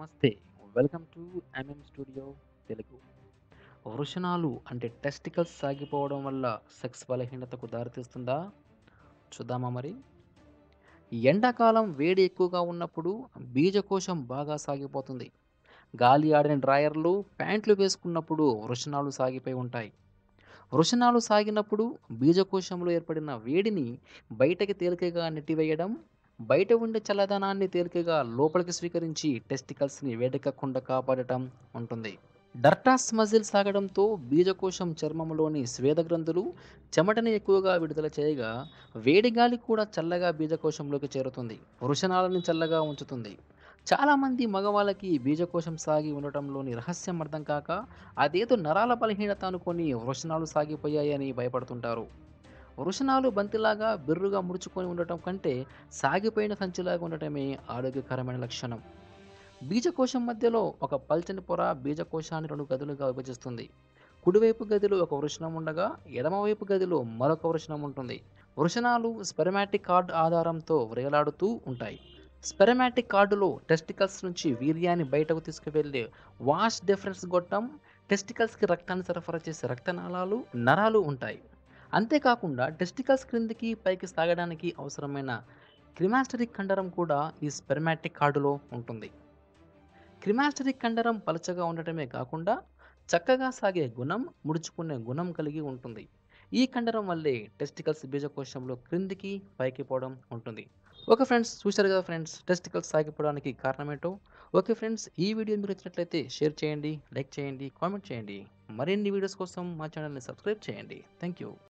నమస్తే. Welcome to MM studio Telugu. వృషణాలు అంటే టెస్టికల్స్ సాగిపోవడం వల్ల సెక్స్ బలహీనతకు దారితీస్తుందా? చూద్దామా మరి? ఎండాకాలం వేడి ఎక్కువగా ఉన్నప్పుడు బీజకోశం బాగా సాగిపోతుంది. గాలి ఆడని డ్రాయర్లు, ప్యాంట్లు వేసుకున్నప్పుడు వృషణాలు సాగిపోయి ఉంటాయి. వృషణాలు సాగినప్పుడు బీజకోశంలో ఏర్పడిన వేడిని బయటకి తేలికగా నెట్టివేయడం, బయట ఉండే చల్లదనాన్ని తేలికగా లోపలికి స్వీకరించి టెస్టికల్స్‌ని వేడెక్కకుండా కాపాడటం ఉంటుంది. డర్టాస్ మజిల్ సాగడంతో బీజకోశం చర్మంలోని స్వేద గ్రంథులు చెమటని ఎక్కువగా విడుదల చేయగా, వేడి గాలి కూడా చల్లగా బీజకోశంలోకి చేరుతుంది. వృషణాలను చల్లగా ఉంచుతుంది. చాలామంది మగవాళ్ళకి బీజకోశం సాగి ఉండటంలోని రహస్యం అర్థం కాక, అదేదో నరాల బలహీనత అనుకొని వృషణాలు సాగిపోయాయని భయపడుతుంటారు. వృషణాలు బంతిలాగా బిర్రుగా ముడుచుకొని ఉండటం కంటే, సాగిపోయిన సంచిలాగా ఉండటమే ఆరోగ్యకరమైన లక్షణం. బీజకోశం మధ్యలో ఒక పల్చని పొర బీజకోశాన్ని 2 గదులుగా విభజిస్తుంది. కుడివైపు గదిలో ఒక వృషణం ఉండగా, ఎడమవైపు గదిలో మరొక వృషణం ఉంటుంది. వృషణాలు స్పెర్మాటిక్ కార్డ్ ఆధారంతో వ్రేలాడుతూ ఉంటాయి. స్పెర్మాటిక్ కార్డులో టెస్టికల్స్ నుంచి వీర్యాన్ని బయటకు తీసుకువెళ్ళే వాష్ డెఫరెన్స్ గొట్టం, టెస్టికల్స్‌కి రక్తాన్ని సరఫరా చేసే రక్తనాళాలు, నరాలు ఉంటాయి. అంతేకాకుండా టెస్టికల్స్ క్రిందికి, పైకి సాగడానికి అవసరమైన క్రిమాస్టరిక్ కండరం కూడా ఈ స్పెర్మాటిక్ కార్డులో ఉంటుంది. క్రిమాస్టరిక్ కండరం పలచగా ఉండటమే కాకుండా, చక్కగా సాగే గుణం, ముడుచుకునే గుణం కలిగి ఉంటుంది. ఈ కండరం వల్లే టెస్టికల్స్ బీజకోశంలో క్రిందికి, పైకి పోవడం ఉంటుంది. ఓకే ఫ్రెండ్స్, చూశారు కదా ఫ్రెండ్స్, టెస్టికల్స్ సాగిపోవడానికి కారణమేంటో. ఓకే ఫ్రెండ్స్, ఈ వీడియో మీకు నచ్చినట్లయితే షేర్ చేయండి, లైక్ చేయండి, కామెంట్ చేయండి. మరిన్ని వీడియోస్ కోసం మా ఛానల్‌ని సబ్స్క్రైబ్ చేయండి. Thank you.